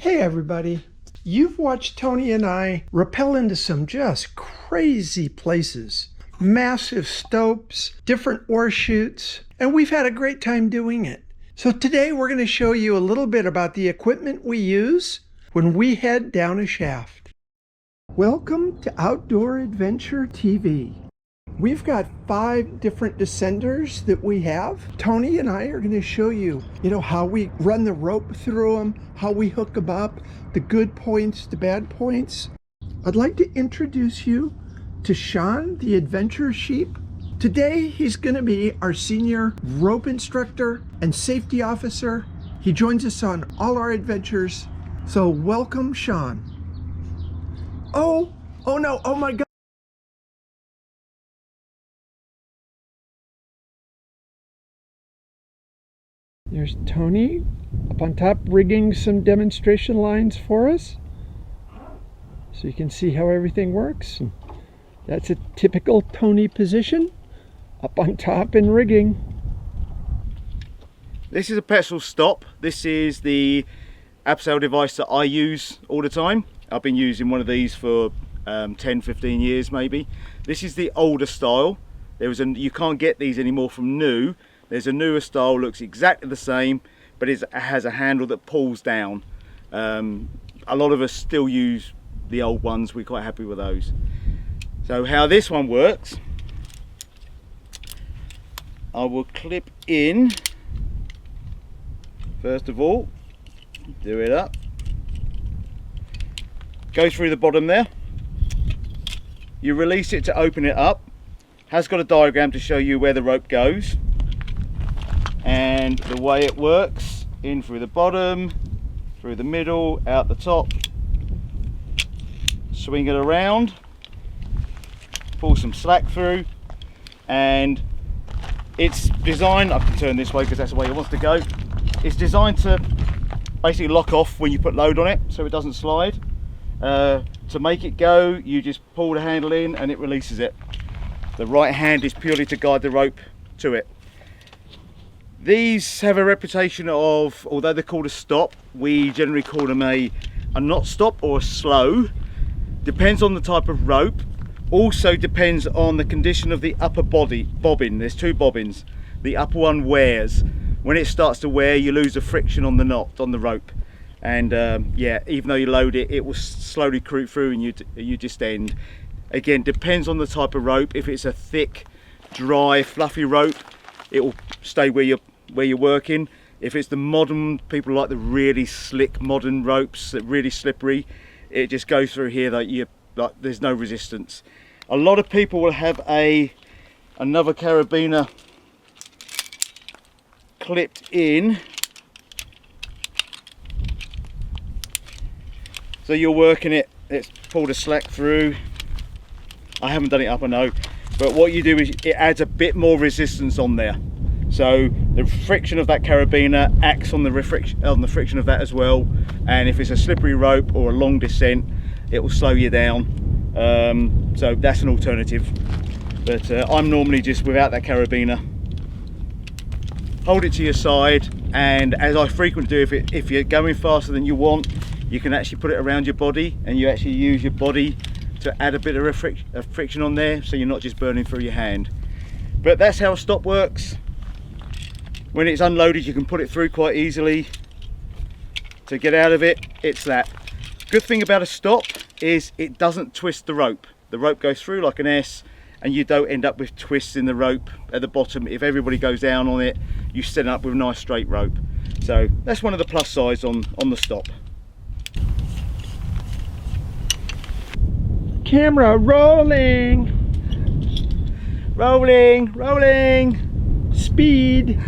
Hey everybody, you've watched Tony and I rappel into some just crazy places. Massive stopes, different ore chutes, and we've had a great time doing it. So today we're going to show you a little bit about the equipment we use when we head down a shaft. Welcome to Outdoor Adventure TV. We've got 5 different descenders that we have. Tony and I are going to show you, how we run the rope through them, how we hook them up, the good points, the bad points. I'd like to introduce you to Sean, the adventure sheep. Today, he's going to be our senior rope instructor and safety officer. He joins us on all our adventures. So welcome, Sean. Oh no, oh my God. There's Tony up on top rigging some demonstration lines for us, so you can see how everything works. And that's a typical Tony position, up on top and rigging. This is a Petzl Stop. This is the abseil device that I use all the time. I've been using one of these for 10-15 years maybe. This is the older style. You can't get these anymore from new. There's a newer style, looks exactly the same, but it has a handle that pulls down. A lot of us still use the old ones. We're quite happy with those. So how this one works, I will clip in, first of all, do it up, go through the bottom there, you release it to open it up, has got a diagram to show you where the rope goes. And the way it works, in through the bottom, through the middle, out the top, swing it around, pull some slack through, and it's designed, I can turn this way because that's the way it wants to go, it's designed to basically lock off when you put load on it so it doesn't slide. To make it go, you just pull the handle in and it releases it. The right hand is purely to guide the rope to it. These have a reputation of, although they're called a stop, we generally call them a not stop or a slow. Depends on the type of rope. Also depends on the condition of the upper bobbin. There's 2 bobbins. The upper one wears. When it starts to wear, you lose the friction on the knot, on the rope. And yeah, even though you load it, it will slowly creep through and you just end. Again, depends on the type of rope. If it's a thick, dry, fluffy rope, it will stay where you're working. If it's the modern, people like the really slick modern ropes that really slippery, it just goes through here like there's no resistance. A lot of people will have another carabiner clipped in, so you're working it. Let's pull the slack through. I haven't done it up, I know, but what you do is it adds a bit more resistance on there. So the friction of that carabiner acts on the friction of that as well. And if it's a slippery rope or a long descent, it will slow you down. So that's an alternative. But I'm normally just without that carabiner. Hold it to your side, and as I frequently do, if you're going faster than you want, you can actually put it around your body, and you actually use your body to add a bit of friction on there, so you're not just burning through your hand. But that's how a stop works. When it's unloaded, you can put it through quite easily. To get out of it, it's that. Good thing about a stop is it doesn't twist the rope. The rope goes through like an S, and you don't end up with twists in the rope at the bottom. If everybody goes down on it, you set it up with a nice straight rope. So that's one of the plus sides on the stop. Camera rolling. Rolling. Speed.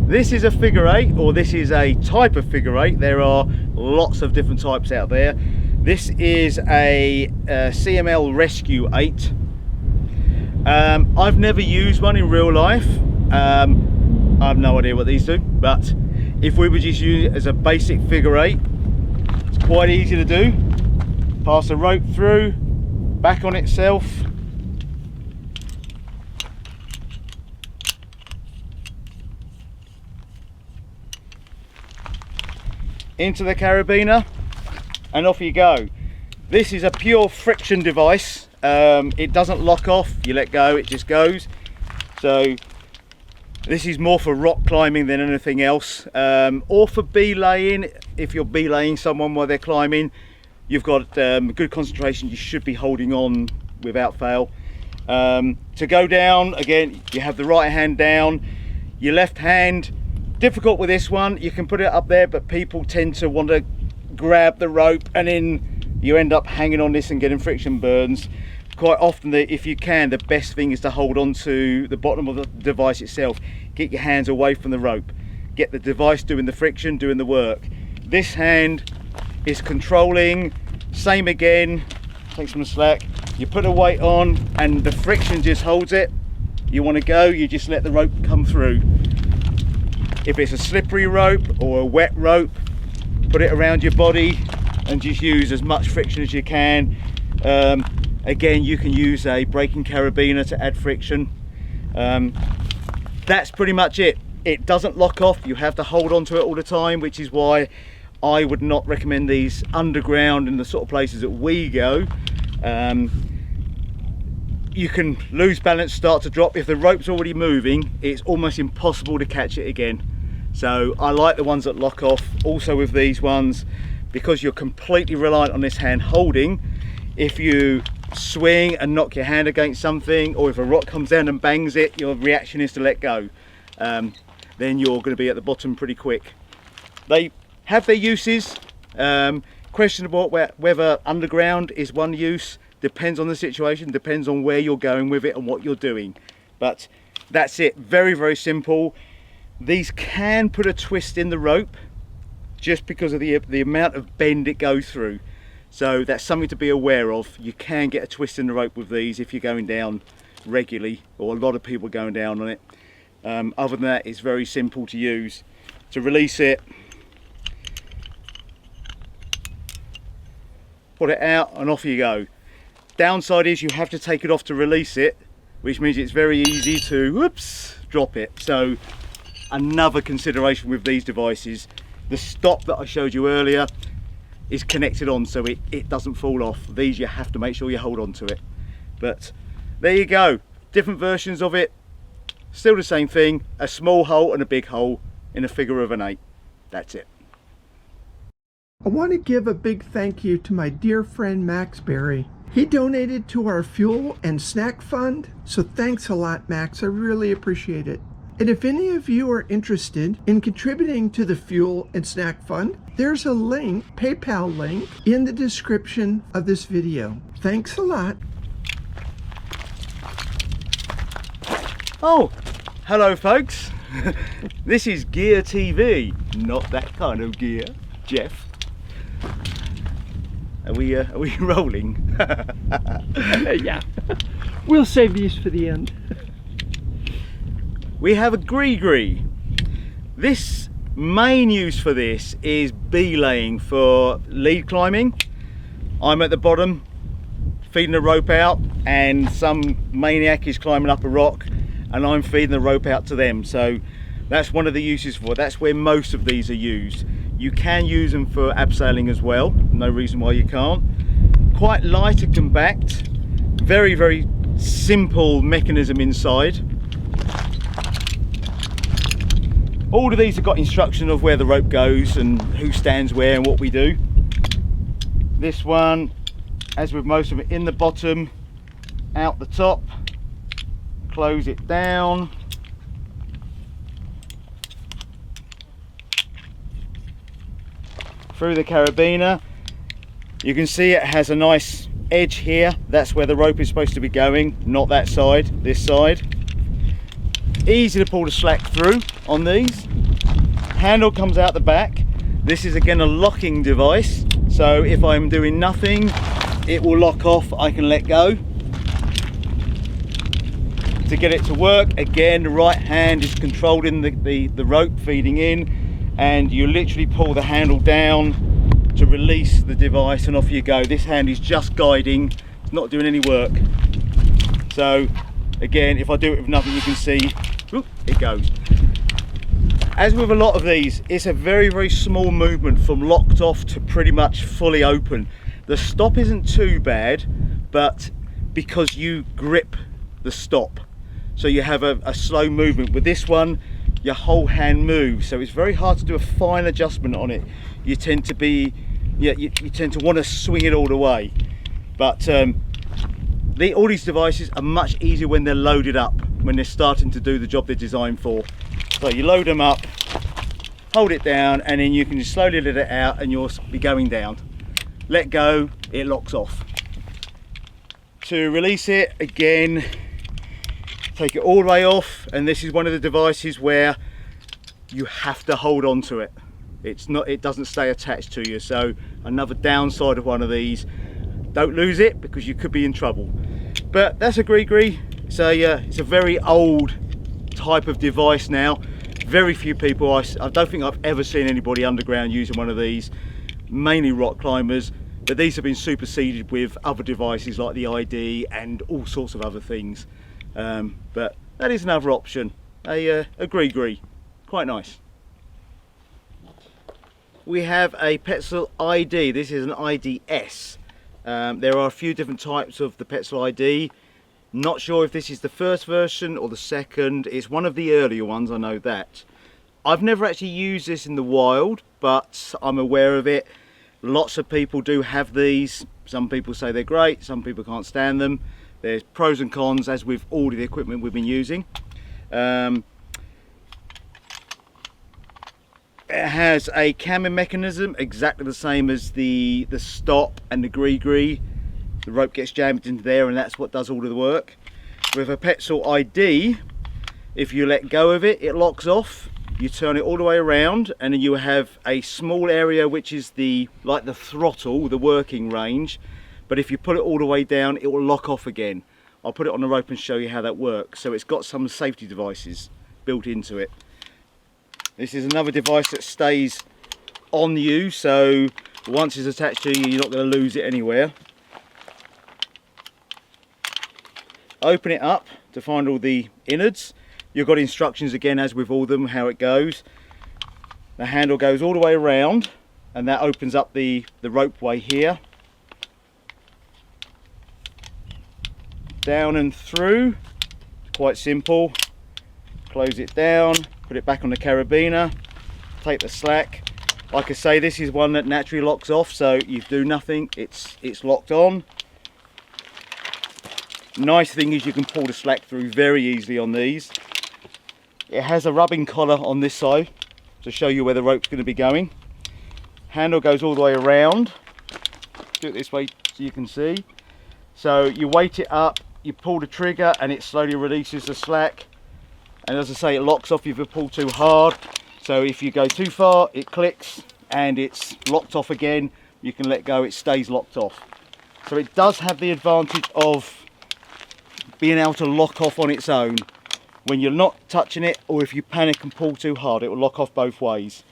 This is a figure 8, or this is a type of figure 8. There are lots of different types out there. This is a CML Rescue 8. I've never used one in real life. I have no idea what these do, but if we would just use it as a basic figure 8, it's quite easy to do. Pass the rope through, back on itself. into the carabiner, and off you go. This is a pure friction device. It doesn't lock off, you let go, it just goes. So this is more for rock climbing than anything else, or for belaying. If you're belaying someone while they're climbing, you've got good concentration, you should be holding on without fail. To go down, again, you have the right hand down, your left hand, difficult with this one, you can put it up there, but people tend to want to grab the rope and then you end up hanging on this and getting friction burns. Quite often, if you can, the best thing is to hold on to the bottom of the device itself. Get your hands away from the rope. Get the device doing the friction, doing the work. This hand is controlling, same again, take some slack. You put a weight on and the friction just holds it. You want to go, you just let the rope come through. If it's a slippery rope or a wet rope, put it around your body and just use as much friction as you can. Again, you can use a braking carabiner to add friction. That's pretty much it. It doesn't lock off, you have to hold on to it all the time, which is why I would not recommend these underground in the sort of places that we go. You can lose balance, start to drop. If the rope's already moving, it's almost impossible to catch it again. So I like the ones that lock off. Also with these ones, because you're completely reliant on this hand holding, if you swing and knock your hand against something, or if a rock comes down and bangs it, your reaction is to let go. Then you're going to be at the bottom pretty quick. They have their uses. Questionable whether underground is one use. Depends on the situation, depends on where you're going with it and what you're doing. But that's it, very, very simple. These can put a twist in the rope just because of the amount of bend it goes through. So that's something to be aware of. You can get a twist in the rope with these if you're going down regularly, or a lot of people going down on it. Other than that, it's very simple to use. To release it, put it out and off you go. Downside is you have to take it off to release it, which means it's very easy to, whoops, drop it. So another consideration with these devices, the stop that I showed you earlier is connected on, so it doesn't fall off. These you have to make sure you hold on to it. But there you go, different versions of it, still the same thing, a small hole and a big hole in a figure of an 8. That's it. I want to give a big thank you to my dear friend Max Berry. He donated to our fuel and snack fund, so thanks a lot, Max. I really appreciate it. And if any of you are interested in contributing to the fuel and snack fund, there's a link, PayPal link, in the description of this video. Thanks a lot. Oh, hello folks. This is Gear TV, not that kind of gear, Jeff. Are we rolling? Yeah, we'll save these for the end. We have a Gri Gri. This main use for this is belaying for lead climbing. I'm at the bottom feeding the rope out and some maniac is climbing up a rock and I'm feeding the rope out to them. So that's one of the uses for it. That's where most of these are used. You can use them for abseiling as well, no reason why you can't. Quite light and compact, very, very simple mechanism inside. All of these have got instruction of where the rope goes and who stands where and what we do. This one, as with most of it, in the bottom, out the top, close it down. Through the carabiner. You can see it has a nice edge here. That's where the rope is supposed to be going, not that side, this side. Easy to pull the slack through on these. Handle comes out the back. This is again a locking device, so if I'm doing nothing, it will lock off, I can let go. To get it to work, again, the right hand is controlling the rope feeding in, and you literally pull the handle down to release the device and off you go. This hand is just guiding, it's not doing any work. So again, if I do it with nothing, you can see, whoop, it goes. As with a lot of these, it's a very small movement from locked off to pretty much fully open. The stop isn't too bad, but because you grip the stop, so you have a slow movement. With this one, your whole hand moves, so it's very hard to do a fine adjustment on it. You tend to be, you tend to want to swing it all the way. But all these devices are much easier when they're loaded up, when they're starting to do the job they're designed for. So you load them up, hold it down, and then you can just slowly let it out and you'll be going down. Let go, it locks off. To release it, again, take it all the way off, and this is one of the devices where you have to hold on to it. It doesn't stay attached to you. So another downside of one of these, don't lose it because you could be in trouble. But that's a Gri Gri. It's a very old type of device now. Very few people, I don't think I've ever seen anybody underground using one of these, mainly rock climbers, but these have been superseded with other devices like the ID and all sorts of other things. But that is another option, a Gri Gri, quite nice. We have a Petzl ID. This is an I'd S. There are a few different types of the Petzl ID. Not sure if this is the first version or the second. It's one of the earlier ones, I know that. I've never actually used this in the wild, but I'm aware of it. Lots of people do have these. Some people say they're great, some people can't stand them. There's pros and cons, as with all the equipment we've been using. It has a camming mechanism exactly the same as the stop and the Gri Gri. The rope gets jammed into there and that's what does all of the work. With a Petzl ID, if you let go of it, it locks off. You turn it all the way around and then you have a small area which is like the throttle, the working range. But if you put it all the way down, it will lock off again. I'll put it on the rope and show you how that works. So it's got some safety devices built into it. This is another device that stays on you, so once it's attached to you, you're not going to lose it anywhere. Open it up to find all the innards. You've got instructions again, as with all of them, how it goes. The handle goes all the way around and that opens up the ropeway here. Down and through, quite simple. Close it down, put it back on the carabiner, take the slack. Like I say, this is one that naturally locks off, so you do nothing, it's locked on. Nice thing is you can pull the slack through very easily on these. It has a rubbing collar on this side to show you where the rope's going to be going. Handle goes all the way around. Do it this way so you can see. So you weight it up, you pull the trigger and it slowly releases the slack. And as I say, it locks off if you pull too hard. So if you go too far, it clicks and it's locked off again. You can let go, it stays locked off. So it does have the advantage of being able to lock off on its own when you're not touching it, or if you panic and pull too hard, it will lock off both ways.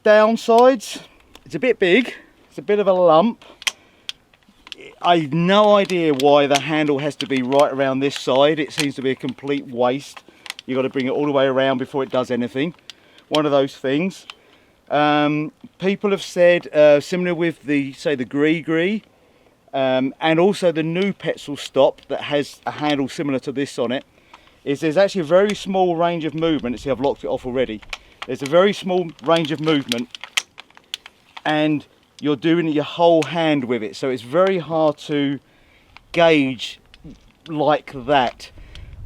Downsides, it's a bit big, it's a bit of a lump. I've no idea why the handle has to be right around this side. It seems to be a complete waste. You've got to bring it all the way around before it does anything. One of those things. People have said, similar with the Gri Gri, and also the new Petzl Stop that has a handle similar to this on it, is there's actually a very small range of movement. See, I've locked it off already. There's a very small range of movement and you're doing your whole hand with it, so it's very hard to gauge like that.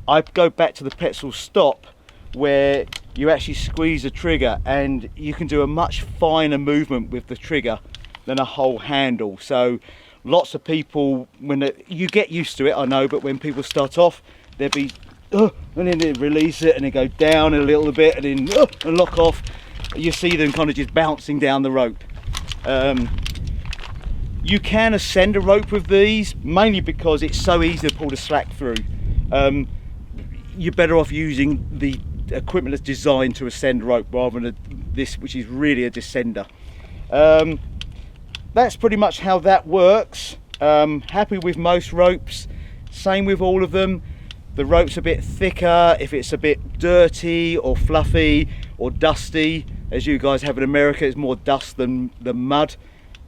I go back to the Petzl Stop where you actually squeeze the trigger and you can do a much finer movement with the trigger than a whole handle. So lots of people, you get used to it, I know, but when people start off, they'll be and then they release it and they go down a little bit and then and lock off. You see them kind of just bouncing down the rope. You can ascend a rope with these, mainly because it's so easy to pull the slack through. You're better off using the equipment that's designed to ascend rope rather than this, which is really a descender. That's pretty much how that works. Happy with most ropes, same with all of them. the rope's a bit thicker, if it's a bit dirty or fluffy or dusty, as you guys have in America, it's more dust than mud,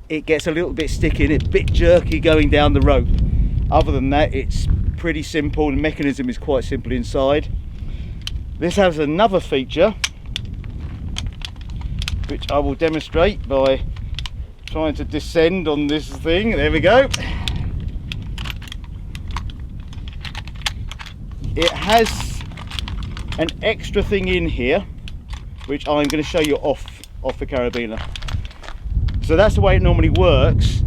it gets a little bit sticky and it's a bit jerky going down the rope. Other than that, it's pretty simple. The mechanism is quite simple inside. This has another feature which I will demonstrate by trying to descend on this thing. There we go. It has an extra thing in here which I'm going to show you off the carabiner. So that's the way it normally works.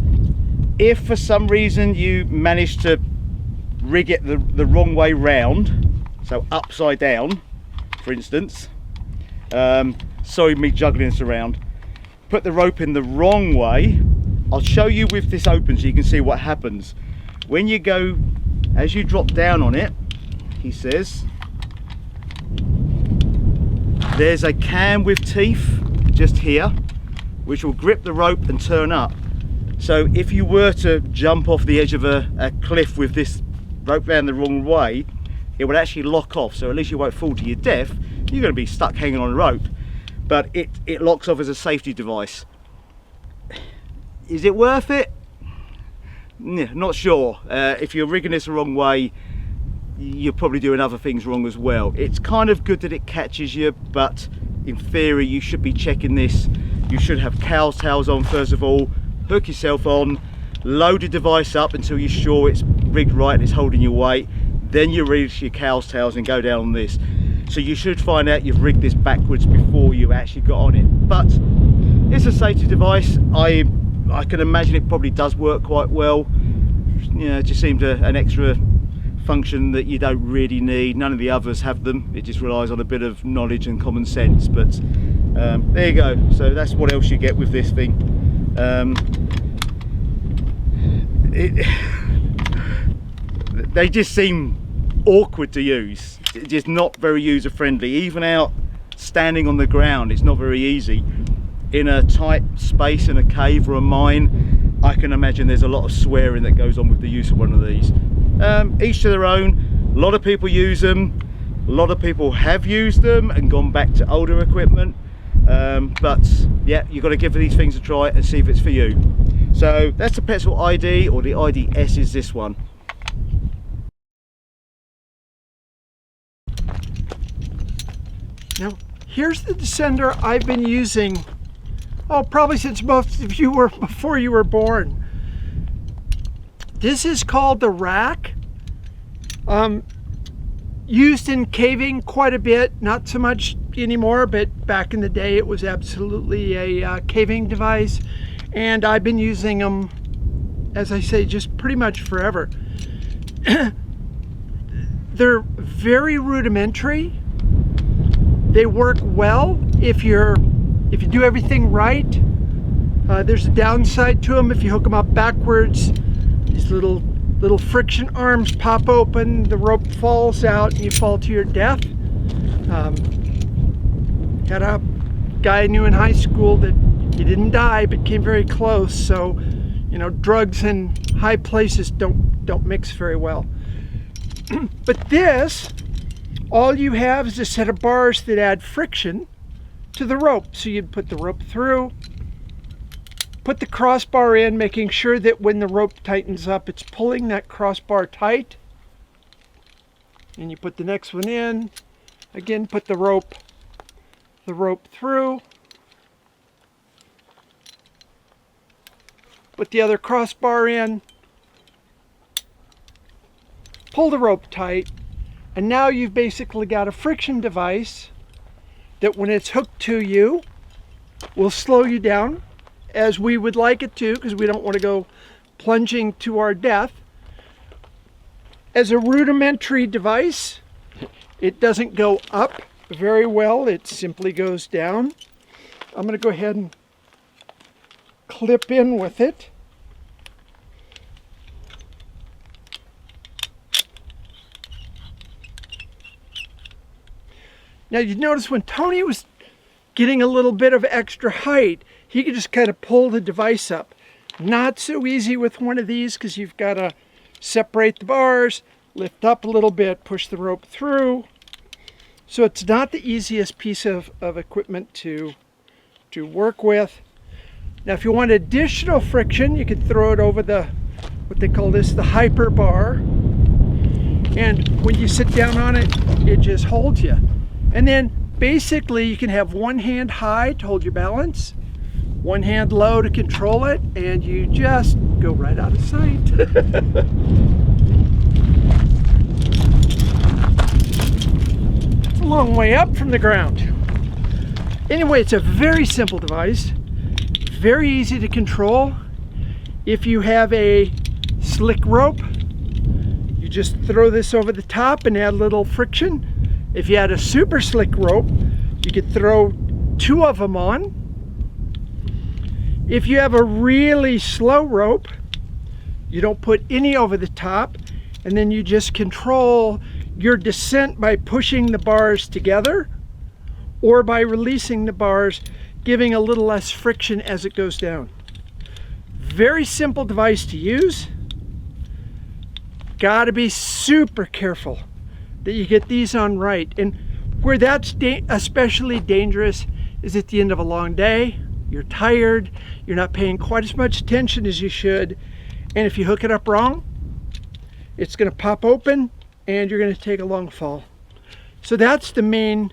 If for some reason you manage to rig it the wrong way round, so upside down for instance, sorry me juggling this around, put the rope in the wrong way, I'll show you with this open so you can see what happens. When you go, as you drop down on it, he says, there's a cam with teeth just here which will grip the rope and turn up. So if you were to jump off the edge of a cliff with this rope down the wrong way, it would actually lock off, so at least you won't fall to your death. You're going to be stuck hanging on a rope, but it locks off as a safety device. Is it worth it? Not sure. If you're rigging this the wrong way, you're probably doing other things wrong as well. It's kind of good that it catches you, but in theory you should be checking this. You should have cow's tails on first of all, hook yourself on, load the device up until you're sure it's rigged right and it's holding your weight, then you release your cow's tails and go down on this. So you should find out you've rigged this backwards before you actually got on it. But it's a safety device. I can imagine it probably does work quite well. You know, it just seems an extra function that you don't really need. None of the others have them. It just relies on a bit of knowledge and common sense. But there you go. So that's what else you get with this thing. They just seem awkward to use. It's just not very user friendly. Even out standing on the ground, it's not very easy. In a tight space in a cave or a mine, I can imagine there's a lot of swearing that goes on with the use of one of these. Each to their own. A lot of people use them. A lot of people have used them and gone back to older equipment. But yeah, you've got to give these things a try and see if it's for you. So that's the Petzl ID, or the I'd S is this one. Now, here's the descender I've been using, oh, probably since most of you were before you were born. This is called the rack. Used in caving quite a bit, not so much anymore, but back in the day it was absolutely a caving device, and I've been using them, as I say, just pretty much forever. They're very rudimentary. They work well if you do everything right. There's a downside to them if you hook them up backwards. These little friction arms pop open, the rope falls out, and you fall to your death. Had a guy I knew in high school that he didn't die but came very close. So, you know, drugs in high places don't mix very well. But this, all you have is a set of bars that add friction to the rope. So you'd put the rope through, put the crossbar in, making sure that when the rope tightens up, it's pulling that crossbar tight. And you put the next one in, again, put the rope through, put the other crossbar in, pull the rope tight, and now you've basically got a friction device that when it's hooked to you will slow you down as we would like it to, because we don't want to go plunging to our death. As a rudimentary device, it doesn't go up very well, it simply goes down. I'm going to go ahead and clip in with it. Now you notice when Tony was getting a little bit of extra height, he could just kind of pull the device up. Not so easy with one of these because you've got to separate the bars, lift up a little bit, push the rope through. So it's not the easiest piece of equipment to work with. Now if you want additional friction, you could throw it over the, what they call this, the hyper bar. And when you sit down on it, it just holds you. And then basically you can have one hand high to hold your balance, one hand low to control it, and you just go right out of sight. It's a long way up from the ground. Anyway, it's a very simple device, very easy to control. If you have a slick rope, you just throw this over the top and add a little friction. If you had a super slick rope, you could throw 2 of them on. If you have a really slow rope, you don't put any over the top, and then you just control your descent by pushing the bars together or by releasing the bars, giving a little less friction as it goes down. Very simple device to use. Got to be super careful that you get these on right. And where that's especially dangerous is at the end of a long day. You're tired, you're not paying quite as much attention as you should, and if you hook it up wrong, it's going to pop open and you're going to take a long fall. So that's the main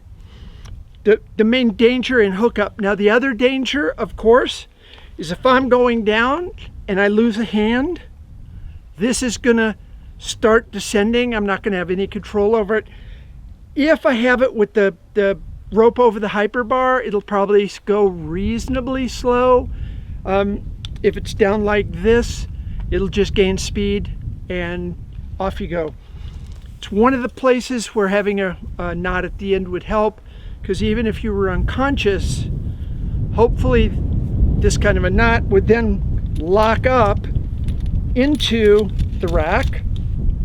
danger in hookup. Now the other danger, of course, is if I'm going down and I lose a hand, this is going to start descending. I'm not going to have any control over it. If I have it with the rope over the hyper bar, it'll probably go reasonably slow. If it's down like this, it'll just gain speed and off you go. It's one of the places where having a knot at the end would help, because even if you were unconscious, hopefully this kind of a knot would then lock up into the rack,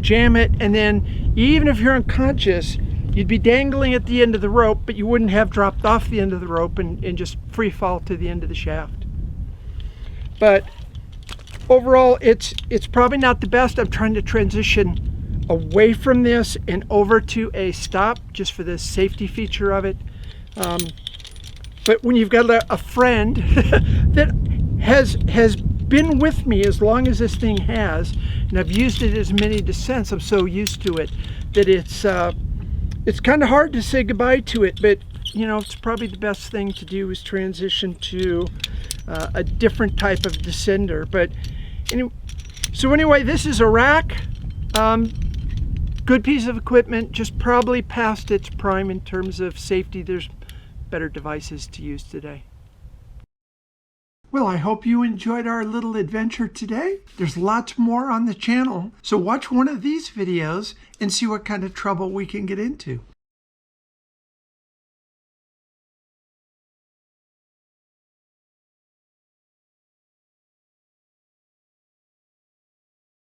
jam it, and then even if you're unconscious, you'd be dangling at the end of the rope, but you wouldn't have dropped off the end of the rope and just free fall to the end of the shaft. But overall, it's probably not the best. I'm trying to transition away from this and over to a stop just for the safety feature of it. But when you've got a friend that has been with me as long as this thing has, and I've used it as many descents, I'm so used to it that it's kind of hard to say goodbye to it, but you know, it's probably the best thing to do is transition to a different type of descender. But anyway, this is a rack. Good piece of equipment, just probably past its prime in terms of safety. There's better devices to use today. Well, I hope you enjoyed our little adventure today. There's lots more on the channel, so watch one of these videos and see what kind of trouble we can get into.